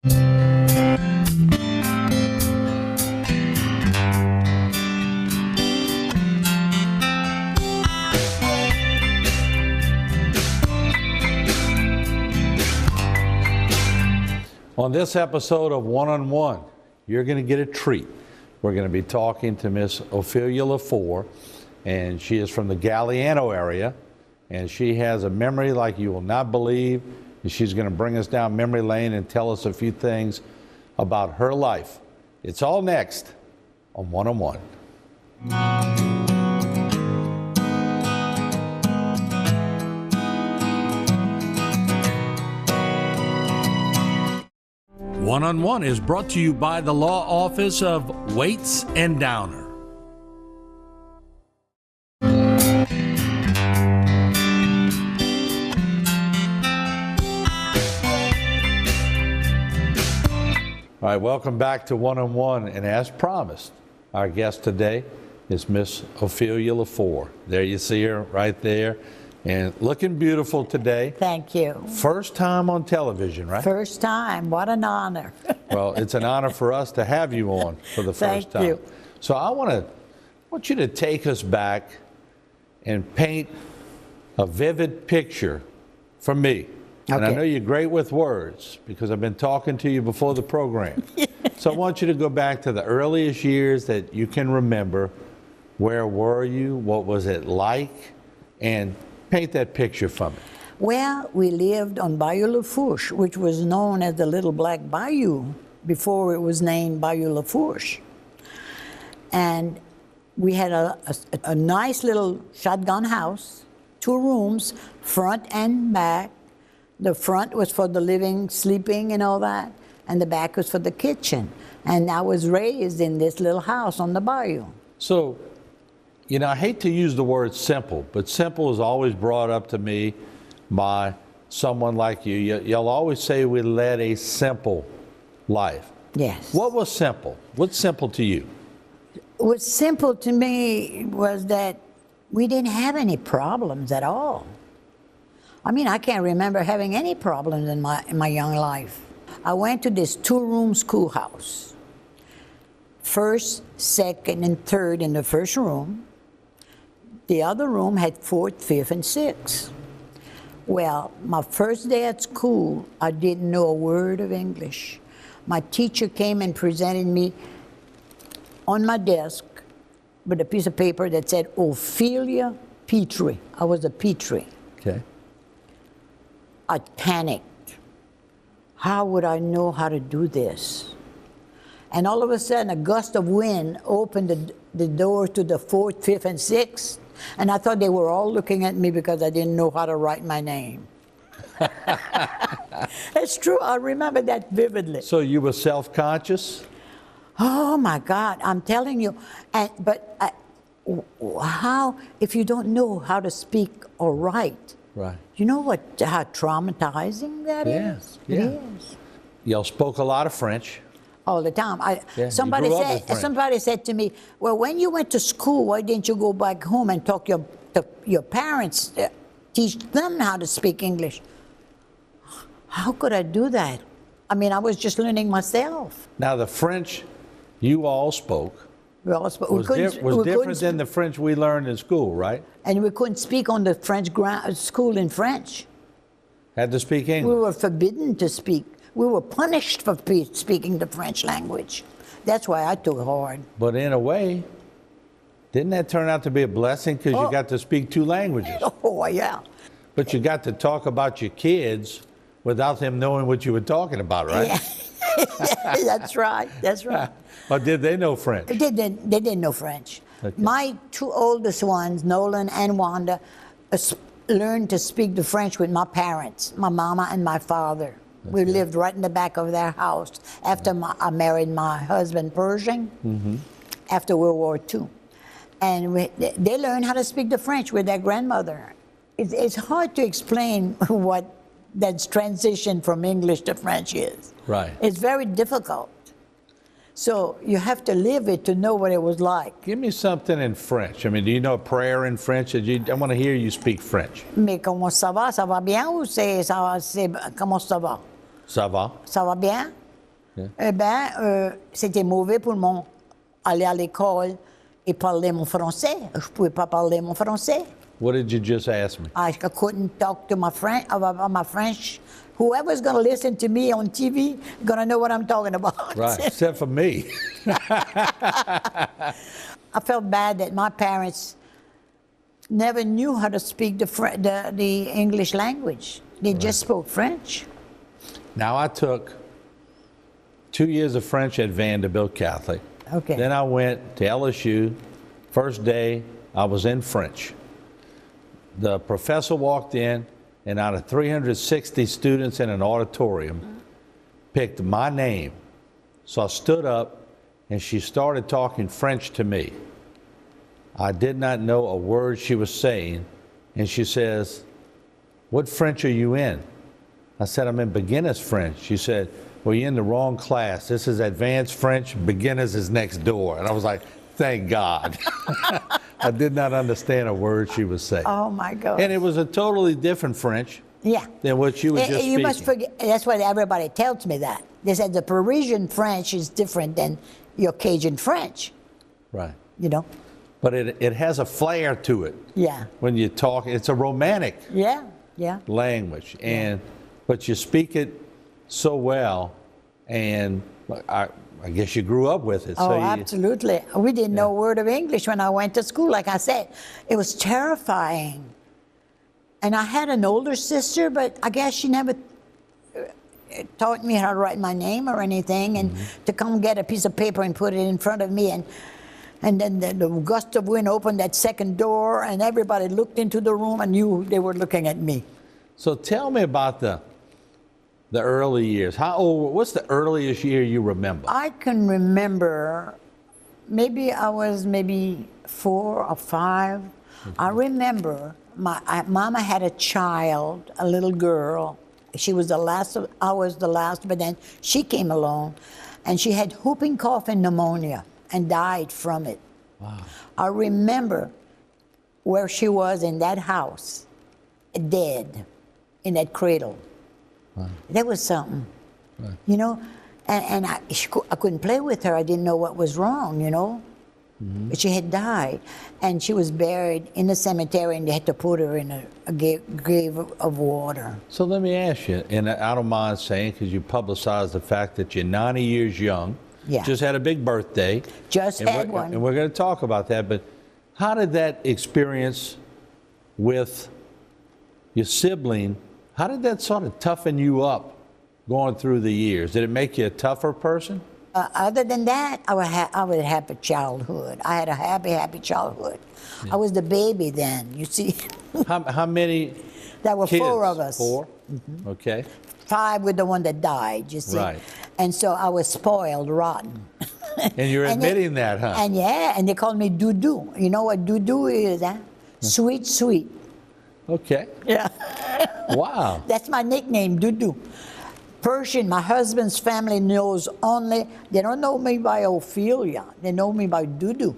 On this episode of One-on-One, you're going to get a treat. We're going to be talking to Miss Ophelia Lafort, and she is from the Galliano area, and she has a memory like you will not believe. And she's going to bring us down memory lane and tell us a few things about her life. It's all next on One-on-One. One-on-One is brought to you by the Law Office of Waits and Downer. All right, welcome back to One-on-One, and as promised, our guest today is Miss Ophelia Lafort. There you see her right there, and looking beautiful today. Thank you. First time on television, right? First time. What an honor. Well, it's an honor for us to have you on for the first time. Thank you. So I want you to take us back and paint a vivid picture for me. And I know you're great with words because I've been talking to you before the program. So I want you to go back to the earliest years that you can remember. Where were you? What was it like? And paint that picture for me. Well, we lived on Bayou Lafourche, which was known as the Little Black Bayou before it was named Bayou Lafourche. And we had a nice little shotgun house, 2 rooms, front and back. The front was for the living, sleeping, and all that, and the back was for the kitchen. And I was raised in this little house on the bayou. So, you know, I hate to use the word simple, but simple is always brought up to me by someone like you. You'll always say we led a simple life. Yes. What was simple? What's simple to you? What's simple to me was that we didn't have any problems at all. I mean, I can't remember having any problems in my young life. I went to this 2-room schoolhouse. First, second, and third in the first room. The other room had 4th, 5th, and 6th. Well, my first day at school, I didn't know a word of English. My teacher came and presented me on my desk with a piece of paper that said Ophelia Petrie. I was a Petrie. Okay. I panicked. How would I know how to do this? And all of a sudden, a gust of wind opened the door to the 4th, 5th, and 6th. And I thought they were all looking at me because I didn't know how to write my name. It's true. I remember that vividly. So you were self-conscious? Oh, my God. I'm telling you. But how, if you don't know how to speak or write, right. You know how traumatizing that is? Yeah. It is. Y'all spoke a lot of French. All the time. Somebody said to me, well, when you went to school, why didn't you go back home and talk to your parents, teach them how to speak English? How could I do that? I mean, I was just learning myself. Now, the French you all spoke was different than the French we learned in school, right? And we couldn't speak on the French school in French. Had to speak English. We were forbidden to speak. We were punished for speaking the French language. That's why I took it hard. But in a way, didn't that turn out to be a blessing because you got to speak 2 languages? Oh, yeah. But you got to talk about your kids without them knowing what you were talking about, right? Yeah. That's right. That's right. Or did they know French? They didn't know French. Okay. My 2 oldest ones, Nolan and Wanda, learned to speak the French with my parents, my mama and my father. Okay. We lived right in the back of their house after I married my husband, Pershing, after World War II. And they learned how to speak the French with their grandmother. It's hard to explain what that transition from English to French is. Right. It's very difficult. So you have to live it to know what it was like. Give me something in French. I mean, do you know a prayer in French? I want to hear you speak French. Mais comment ça va? Ça va bien ou c'est comment ça va? Ça va. Ça va bien? Eh bien, c'était mauvais pour moi aller à l'école et parler mon français. Je ne pouvais pas parler mon français. What did you just ask me? I couldn't talk to my friend about my French. Whoever's going to listen to me on TV going to know what I'm talking about. Right, except for me. I felt bad that my parents never knew how to speak the English language. They just spoke French. Now, I took 2 years of French at Vanderbilt Catholic. Okay. Then I went to LSU. First day, I was in French. The professor walked in, and out of 360 students in an auditorium, picked my name. So I stood up, and she started talking French to me. I did not know a word she was saying, and she says, "What French are you in?" I said, "I'm in beginner's French." She said, "Well, you're in the wrong class. This is advanced French. Beginners is next door." And I was like, thank God. I did not understand a word she was saying. Oh, my God. And it was a totally different French Yeah. than what you were just You speaking. must forget, that's why everybody tells me that. They said the Parisian French is different than your Cajun French, Right. you know? But it has a flair to it. Yeah. When you talk, it's a romantic Yeah, yeah. language. But you speak it so well, and I guess you grew up with it. Oh, so absolutely. We didn't know a word of English when I went to school. Like I said, it was terrifying. And I had an older sister, but I guess she never taught me how to write my name or anything, and to come get a piece of paper and put it in front of me. And then the gust of wind opened that second door, and everybody looked into the room and knew they were looking at me. So tell me about the early years. How old? What's the earliest year you remember? I can remember, maybe I was maybe 4 or 5. I remember Mama had a child, a little girl. She was the last, I was the last, but then she came along, and she had whooping cough and pneumonia and died from it. Wow. I remember where she was in that house, dead, in that cradle. Wow. That was something, Right. you know? And I couldn't play with her. I didn't know what was wrong, you know? But she had died, and she was buried in the cemetery, and they had to put her in a grave of water. So let me ask you, and I don't mind saying, because you publicized the fact that you're 90 years young, Yeah. just had a big birthday. Just and had we're- one. And we're going to talk about that, but how did that experience with your sibling, how did that sort of toughen you up going through the years? Did it make you a tougher person? Other than that, I would have a happy childhood. I had a happy childhood. Yeah. I was the baby then, you see. How many There were kids? 4 of us. 4? Okay. 5 with the one that died, you see. Right. And so I was spoiled rotten. And you're And admitting that, huh? And and they called me Doo-Doo. You know what Doo-Doo is, huh? Sweet, sweet. Okay. Yeah. Wow. That's my nickname, Doo-Doo. Persian, my husband's family knows only, they don't know me by Ophelia. They know me by Doo-Doo.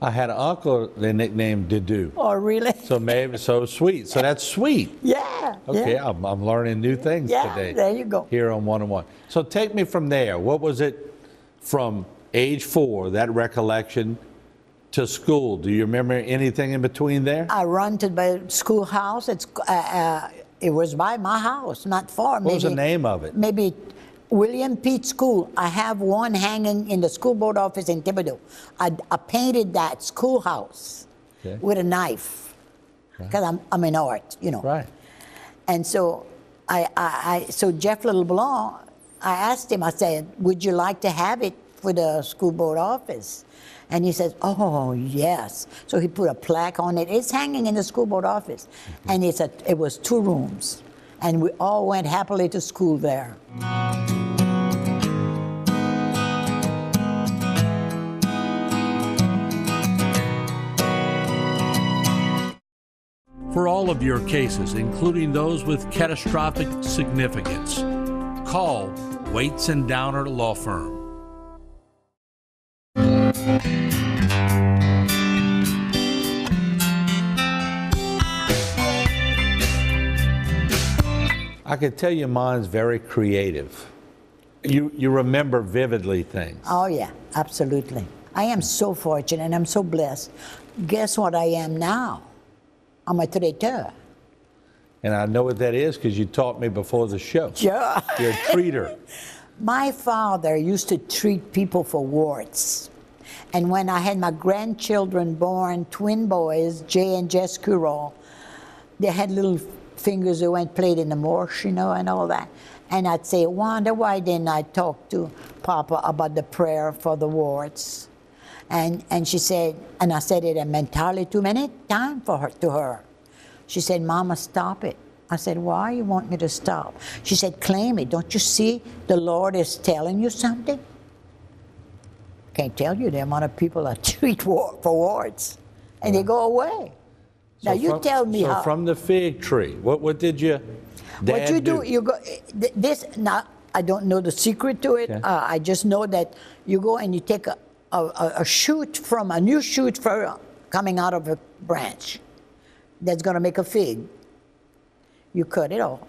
I had an uncle they nicknamed Dudu. Oh, really? So maybe so sweet. So that's sweet. Yeah. Okay, Yeah. I'm learning new things Yeah, today. there you go. Here on One on One. So take me from there. What was it from age 4, that recollection, to school? Do you remember anything in between there? I run to the schoolhouse. It was by my house, not far. What was the name of it? Maybe William Pete School. I have one hanging in the school board office in Thibodeau. I painted that schoolhouse with a knife because I'm in art, you know. Right. And so so Jeff LeBlanc, I asked him, I said, would you like to have it for the school board office? And he says, oh, yes. So he put a plaque on it. It's hanging in the school board office. And it was 2 rooms. And we all went happily to school there. For all of your cases, including those with catastrophic significance, call Waits and Downer Law Firm. I could tell you mine's very creative. You remember vividly things. Oh, yeah, absolutely. I am so fortunate and I'm so blessed. Guess what I am now? I'm a traiteur. And I know what that is because you taught me before the show. Sure. You're a treater. My father used to treat people for warts. And when I had my grandchildren born, twin boys, Jay and Jess Curall, they had little fingers that went played in the marsh, you know, and all that. And I'd say, Wanda, why didn't I talk to Papa about the prayer for the warts? And she said, and I said it entirely too many times to her. She said, Mama, stop it. I said, why you want me to stop? She said, claim it. Don't you see the Lord is telling you something? Can't tell you the amount of people that treat for warts, and they go away. Now you tell me how. So from the fig tree, what did you dad What you do, you go, this, now, I don't know the secret to it. Okay. I just know that you go and you take a shoot from, a new shoot coming out of a branch that's going to make a fig. You cut it off.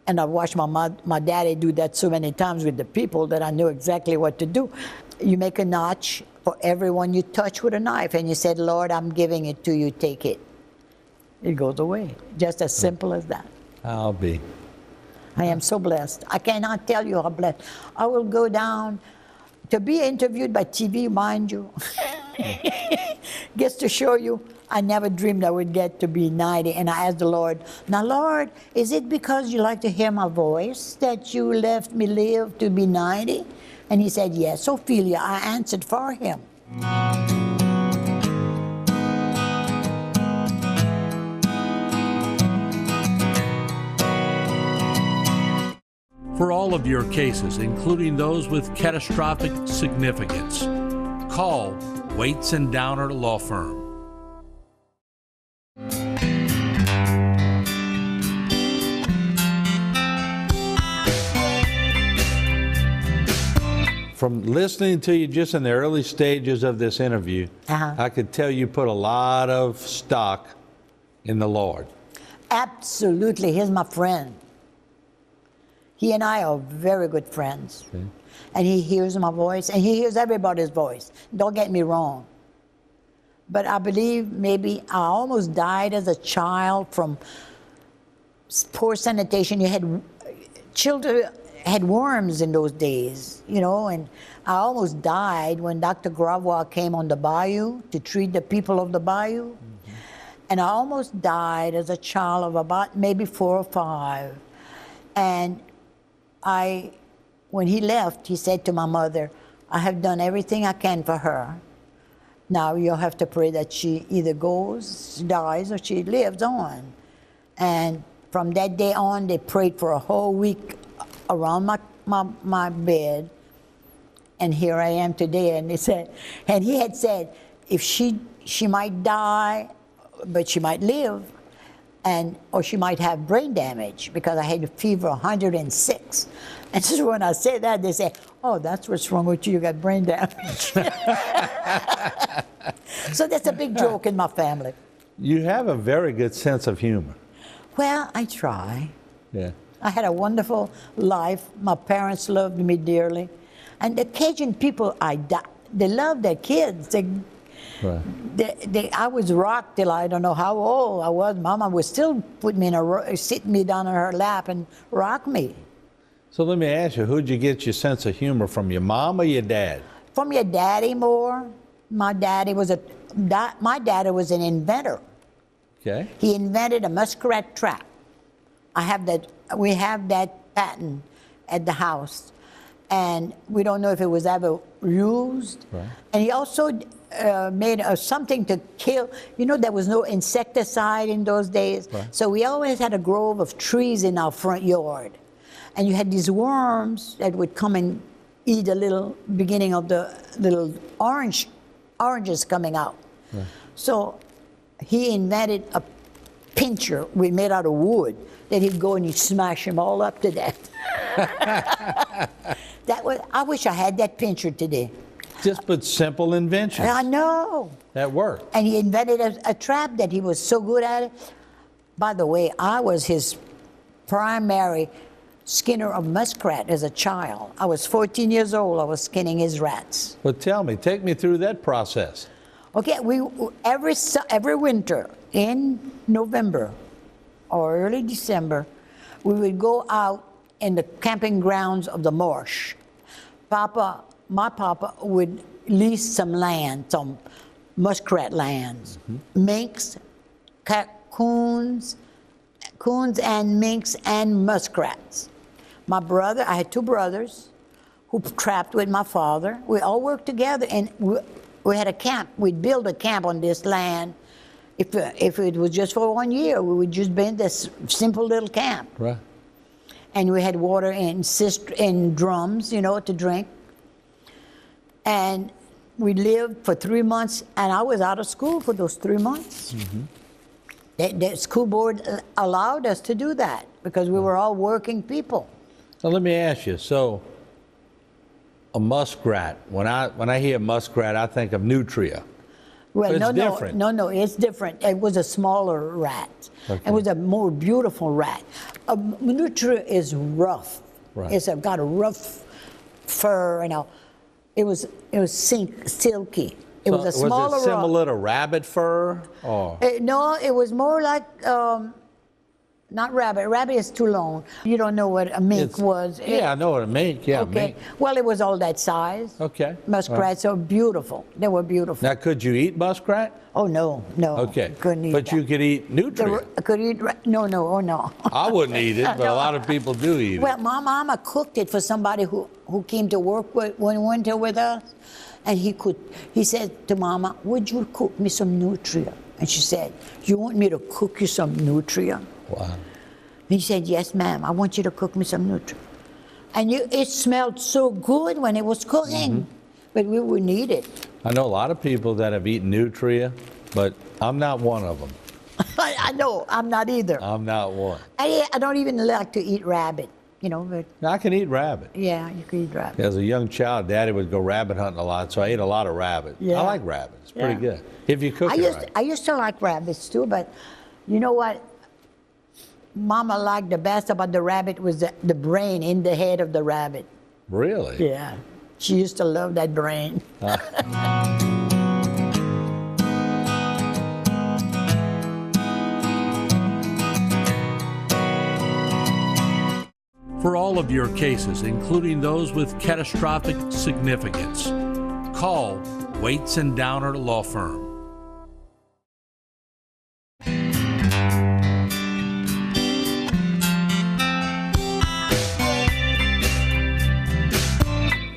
And I've watched my daddy do that so many times with the people that I knew exactly what to do. You make a notch for everyone you touch with a knife, and you said, Lord, I'm giving it to you, take it. It goes away. Just as simple as that. I'll be. I am so blessed. I cannot tell you how blessed. I will go down to be interviewed by TV, mind you. Gets to show you, I never dreamed I would get to be 90. And I asked the Lord, now Lord, is it because you like to hear my voice that you left me live to be 90? And he said, yes, Ophelia. I answered for him. For all of your cases, including those with catastrophic significance, call Waits and Downer Law Firm. From listening to you just in the early stages of this interview, I could tell you put a lot of stock in the Lord. Absolutely. He's my friend. He and I are very good friends. Okay. And he hears my voice, and he hears everybody's voice. Don't get me wrong. But I believe maybe I almost died as a child from poor sanitation. You had children had worms in those days, you know, and I almost died when Dr. Gravois came on the bayou to treat the people of the bayou. Mm-hmm. And I almost died as a child of about maybe 4 or 5. And when he left, he said to my mother, I have done everything I can for her. Now you'll have to pray that she either dies, or she lives on. And from that day on, they prayed for a whole week around my bed. And here I am today. And he had said, if she might die, but she might live, or she might have brain damage, because I had a fever 106. And so when I say that, they say, oh, that's what's wrong with you, you got brain damage. So that's a big joke in my family. You have a very good sense of humor. Well, I try. Yeah. I had a wonderful life. My parents loved me dearly. And the Cajun people, they love their kids. I was rocked till I don't know how old I was. Mama would still put me sit me down on her lap and rock me. So let me ask you, who'd you get your sense of humor from, your mom or your dad? From your daddy more. My daddy was an inventor. Okay. He invented a muskrat trap. We have that patent at the house, and we don't know if it was ever used. Right. And he also made something to kill. You know, there was no insecticide in those days. Right. So we always had a grove of trees in our front yard. And you had these worms that would come and eat a little beginning of the little oranges coming out. Right. So he invented a pincher we made out of wood that he'd go and he'd smash them all up to death. I wish I had that pincher today. Just but simple inventions. I know. That worked. And he invented a trap that he was so good at it. By the way, I was his primary skinner of muskrat as a child. I was 14 years old. I was skinning his rats. Well, tell me, take me through that process. Okay, every winter in November or early December, we would go out in the camping grounds of the marsh. My papa would lease some land, some muskrat lands, minks, coons and minks and muskrats. My brother, I had two brothers who trapped with my father. We all worked together, and we had a camp. We'd build a camp on this land. If it was just for 1 year, we would just build this simple little camp. Right. And we had water in drums, to drink. And we lived for 3 months, and I was out of school for those 3 months. The school board allowed us to do that because we were all working people. Now let me ask you, so a muskrat, when I hear muskrat, I think of nutria. Well, But it's different. No, it's different. It was a smaller rat. Okay. It was a more beautiful rat. A nutria is rough. Right. It's got a rough fur, It was silky. It was a smaller Was it similar to rabbit fur? Or? No, it was more like, not rabbit. Rabbit is too long. You don't know what a mink was. Yeah, I know what a mink. Yeah, Okay. mink. Well, it was all that size. Okay. Muskrats are beautiful. They were beautiful. Now, could you eat muskrat? Oh, no. Okay. Couldn't eat But that. you could eat nutria. I could eat, no, oh no. I wouldn't eat it, but a No. lot of people do eat Well, it. my mama cooked it for somebody who came to work one winter with us. And he said to Mama, would you cook me some nutria? And she said, you want me to cook you some nutria? Wow. He said, yes, ma'am, I want you to cook me some nutria. And it smelled so good when it was cooking, but we wouldn't eat it. I know a lot of people that have eaten nutria, but I'm not one of them. I know, I'm not either. I'm not one. I don't even like to eat rabbit, but Now, I can eat rabbit. yeah, you can eat rabbit. As a young child, Daddy would go rabbit hunting a lot, so I ate a lot of rabbit. Yeah. I like rabbit. It's pretty Yeah. good. If you cook it right. I used to like rabbits too, but you know what? Mama liked the best about the rabbit was the brain in the head of the rabbit. Really? Yeah, she used to love that brain. For all of your cases, including those with catastrophic significance, call Waits and Downer Law Firm.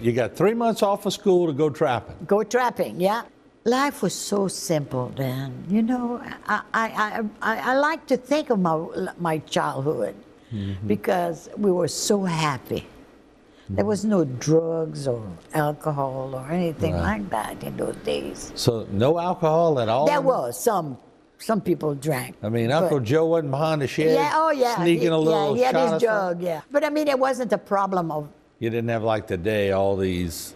You got 3 months off of school to go trapping. Go trapping, yeah. Life was so simple then. I like to think of my childhood because we were so happy. There was no drugs or alcohol or anything Right. like that in those days. So no alcohol at all? There was some people drank. I mean, but- Uncle Joe wasn't behind the shed Yeah, oh yeah. sneaking a little he had shot his or jug, something? yeah. But I mean, it wasn't a problem of, You didn't have like today all these,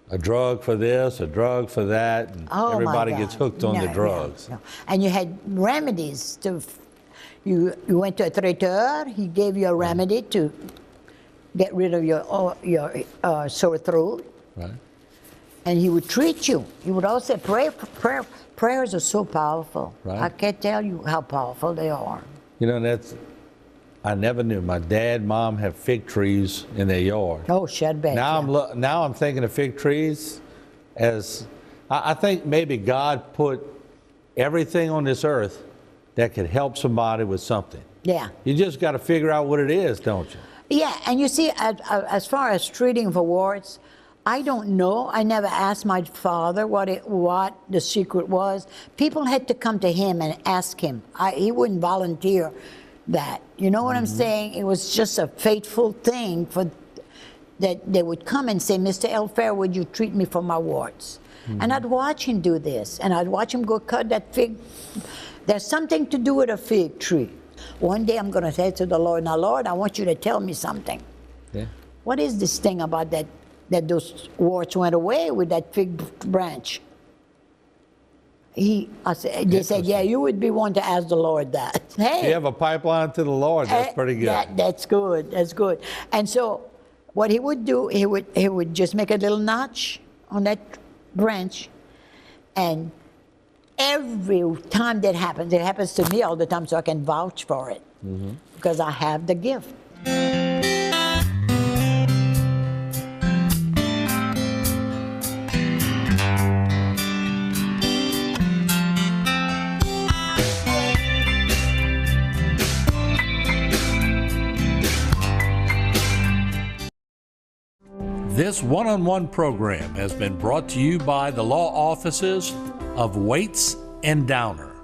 a drug for this, a drug for that, and oh everybody my gets God. hooked on No, the no, drugs. no. And you had remedies to, you went to a traiteur, he gave you a remedy to get rid of your sore throat, Right? and he would treat you. He would also pray. Prayers are so powerful. Right. I can't tell you how powerful they are. You know, I never knew. My dad, mom have fig trees in their yard. Oh, shed back. Now I'm thinking of fig trees as, I think maybe God put everything on this earth that could help somebody with something. Yeah. You just got to figure out what it is, don't you? Yeah, and you see, as far as treating for warts, I don't know. I never asked my father what the secret was. People had to come to him and ask him. He wouldn't volunteer that. You know what I'm saying? It was just a fateful thing that they would come and say, Mr. Elfair, would you treat me for my warts? And I'd watch him do this, and I'd watch him go cut that fig. There's something to do with a fig tree. One day I'm going to say to the Lord, now Lord, I want you to tell me something. Yeah. What is this thing about that those warts went away with that fig branch? They said, yeah, you would be one to ask the Lord that. Hey, You have a pipeline to the Lord. That's pretty good. That's good. That's good. And so, what he would do, he would just make a little notch on that branch, and every time that happens, it happens to me all the time, so I can vouch for it because I have the gift. This one-on-one program has been brought to you by the law offices of Waits and Downer.